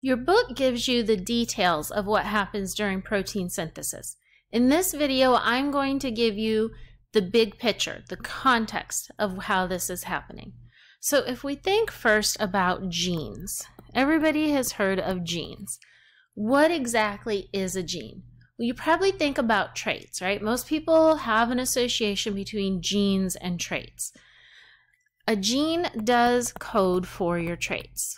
Your book gives you the details of what happens during protein synthesis. In this video, I'm going to give you the big picture, the context of how this is happening. So if we think first about genes, everybody has heard of genes. What exactly is a gene? Well, you probably think about traits, right? Most people have an association between genes and traits. A gene does code for your traits.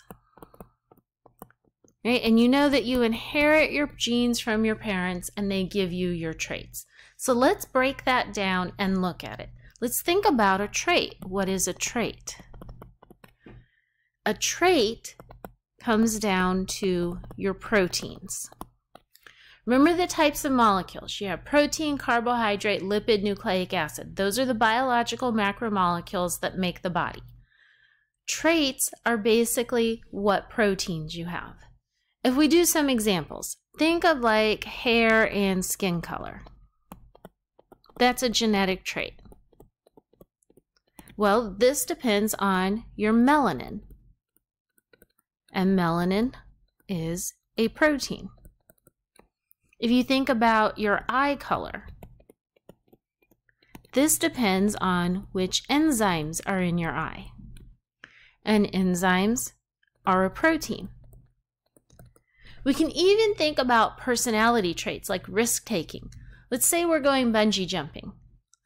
Right? And you know that you inherit your genes from your parents and they give you your traits. So let's break that down and look at it. Let's think about a trait. What is a trait? A trait comes down to your proteins. Remember the types of molecules. You have protein, carbohydrate, lipid, nucleic acid. Those are the biological macromolecules that make the body. Traits are basically what proteins you have. If we do some examples, think of like hair and skin color. That's a genetic trait. Well, this depends on your melanin. And melanin is a protein. If you think about your eye color, this depends on which enzymes are in your eye. And enzymes are a protein. We can even think about personality traits like risk-taking. Let's say we're going bungee jumping.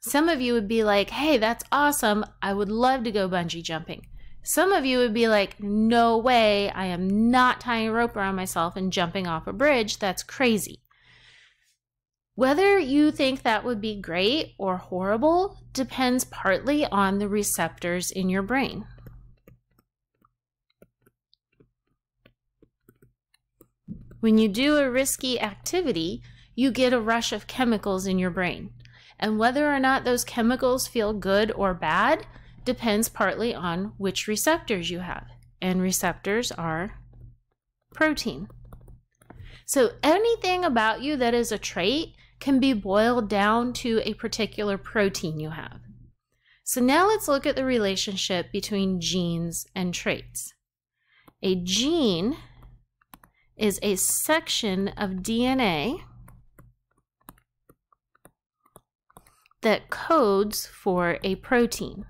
Some of you would be like, hey, that's awesome. I would love to go bungee jumping. Some of you would be like, no way. I am not tying a rope around myself and jumping off a bridge. That's crazy. Whether you think that would be great or horrible depends partly on the receptors in your brain. When you do a risky activity, you get a rush of chemicals in your brain. And whether or not those chemicals feel good or bad depends partly on which receptors you have. And receptors are protein. So anything about you that is a trait can be boiled down to a particular protein you have. So now let's look at the relationship between genes and traits. A gene is a section of DNA that codes for a protein.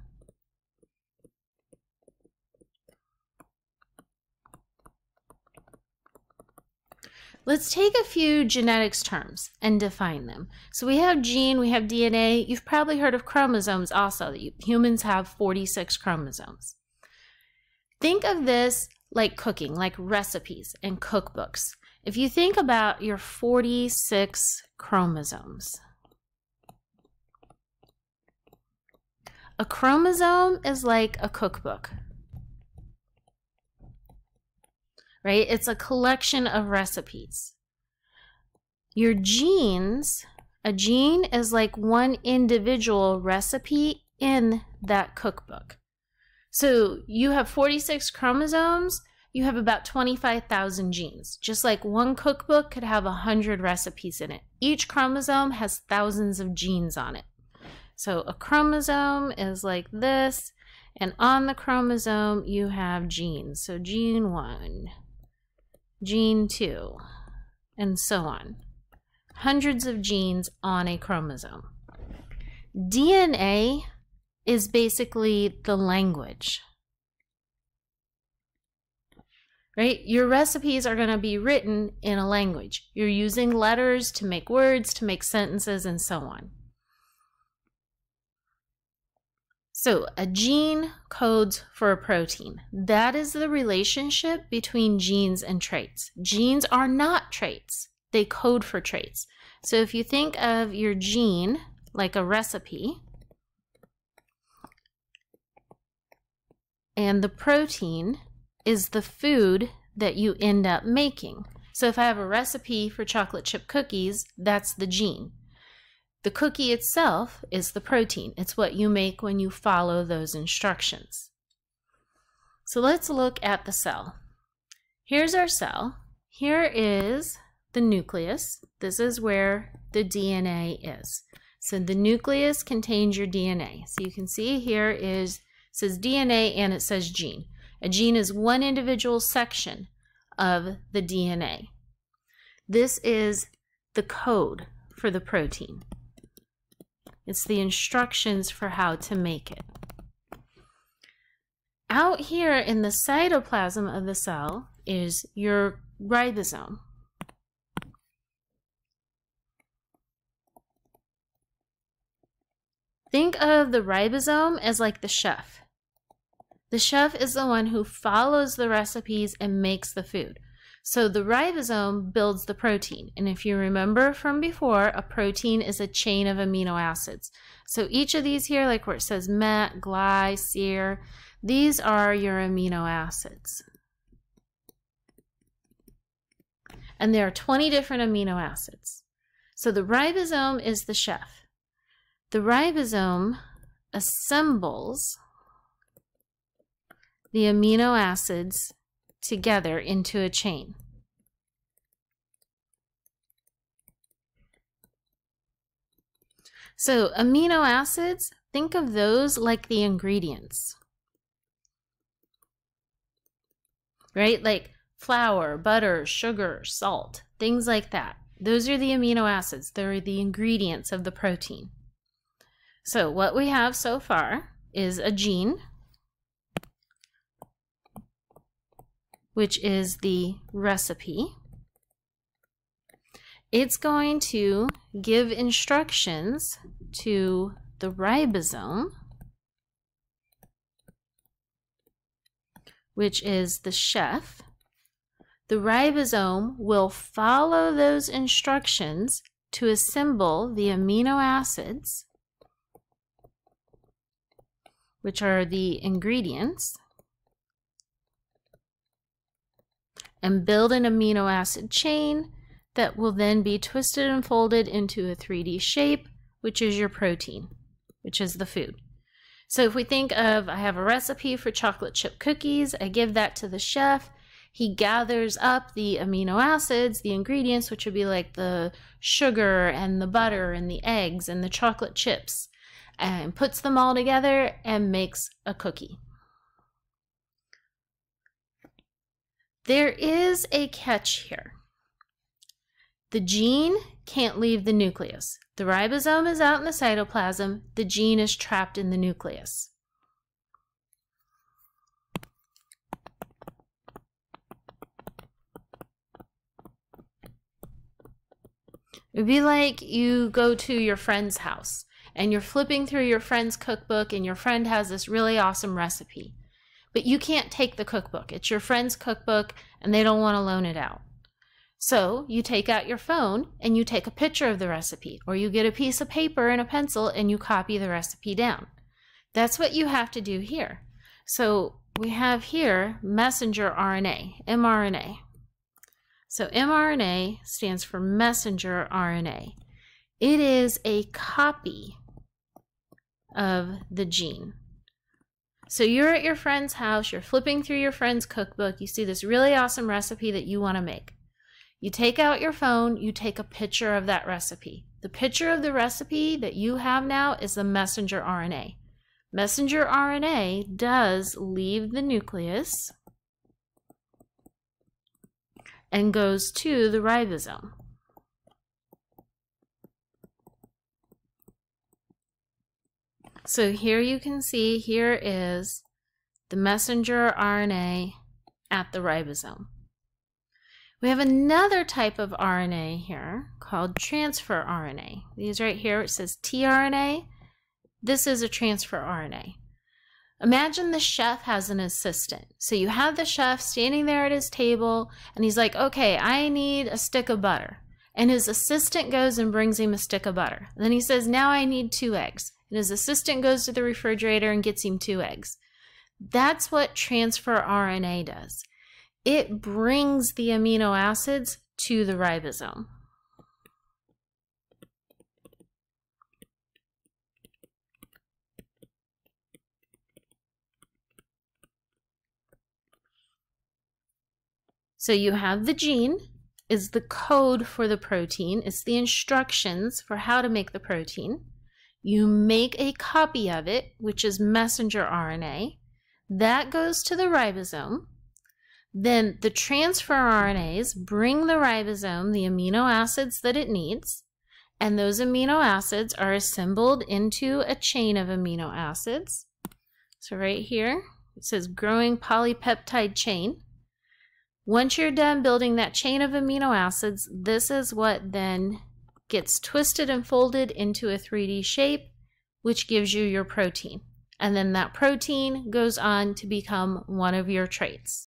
Let's take a few genetics terms and define them. So we have gene, we have DNA. You've probably heard of chromosomes also. Humans have 46 chromosomes. Think of this like cooking, like recipes and cookbooks. If you think about your 46 chromosomes, a chromosome is like a cookbook, right? It's a collection of recipes. Your genes, a gene is like one individual recipe in that cookbook. So you have 46 chromosomes, you have about 25,000 genes. Just like one cookbook could have 100 recipes in it. Each chromosome has thousands of genes on it. So a chromosome is like this, and on the chromosome you have genes. So gene 1, gene 2, and so on. Hundreds of genes on a chromosome. DNA is basically the language, right? Your recipes are going to be written in a language. You're using letters to make words, to make sentences, and so on. So a gene codes for a protein. That is the relationship between genes and traits. Genes are not traits. They code for traits. So if you think of your gene like a recipe, and the protein is the food that you end up making. So if I have a recipe for chocolate chip cookies, that's the gene. The cookie itself is the protein. It's what you make when you follow those instructions. So let's look at the cell. Here's our cell. Here is the nucleus. This is where the DNA is. So the nucleus contains your DNA. So you can see here is says DNA and it says gene. A gene is one individual section of the DNA. This is the code for the protein. It's the instructions for how to make it. Out here in the cytoplasm of the cell is your ribosome. Think of the ribosome as like the chef. The chef is the one who follows the recipes and makes the food. So the ribosome builds the protein. And if you remember from before, a protein is a chain of amino acids. So each of these here, like where it says met, gly, ser, these are your amino acids. And there are 20 different amino acids. So the ribosome is the chef. The ribosome assembles the amino acids together into a chain. So amino acids, think of those like the ingredients, right? Like flour, butter, sugar, salt, things like that. Those are the amino acids. They're the ingredients of the protein. So what we have so far is a gene, which is the recipe. It's going to give instructions to the ribosome, which is the chef. The ribosome will follow those instructions to assemble the amino acids, which are the ingredients, and build an amino acid chain that will then be twisted and folded into a 3D shape, which is your protein, which is the food. So if we think of, I have a recipe for chocolate chip cookies, I give that to the chef, he gathers up the amino acids, the ingredients, which would be like the sugar and the butter and the eggs and the chocolate chips, and puts them all together and makes a cookie. There is a catch here. The gene can't leave the nucleus. The ribosome is out in the cytoplasm. The gene is trapped in the nucleus. It would be like you go to your friend's house and you're flipping through your friend's cookbook and your friend has this really awesome recipe. But you can't take the cookbook. It's your friend's cookbook and they don't want to loan it out. So you take out your phone and you take a picture of the recipe, or you get a piece of paper and a pencil and you copy the recipe down. That's what you have to do here. So we have here messenger RNA, mRNA. So mRNA stands for messenger RNA. It is a copy of the gene. So you're at your friend's house, you're flipping through your friend's cookbook, you see this really awesome recipe that you want to make. You take out your phone, you take a picture of that recipe. The picture of the recipe that you have now is the messenger RNA. Messenger RNA does leave the nucleus and goes to the ribosome. So here you can see, here is the messenger RNA at the ribosome. We have another type of RNA here called transfer RNA. These right here, it says tRNA. This is a transfer RNA. Imagine the chef has an assistant. So you have the chef standing there at his table and he's like, okay, I need a stick of butter. And his assistant goes and brings him a stick of butter. And then he says, now I need 2 eggs. And his assistant goes to the refrigerator and gets him 2 eggs. That's what transfer RNA does. It brings the amino acids to the ribosome. So you have the gene, is the code for the protein. It's the instructions for how to make the protein. You make a copy of it, which is messenger RNA. That goes to the ribosome. Then the transfer RNAs bring the ribosome the amino acids that it needs, and those amino acids are assembled into a chain of amino acids. So right here, it says growing polypeptide chain. Once you're done building that chain of amino acids, this is what then gets twisted and folded into a 3D shape, which gives you your protein. And then that protein goes on to become one of your traits.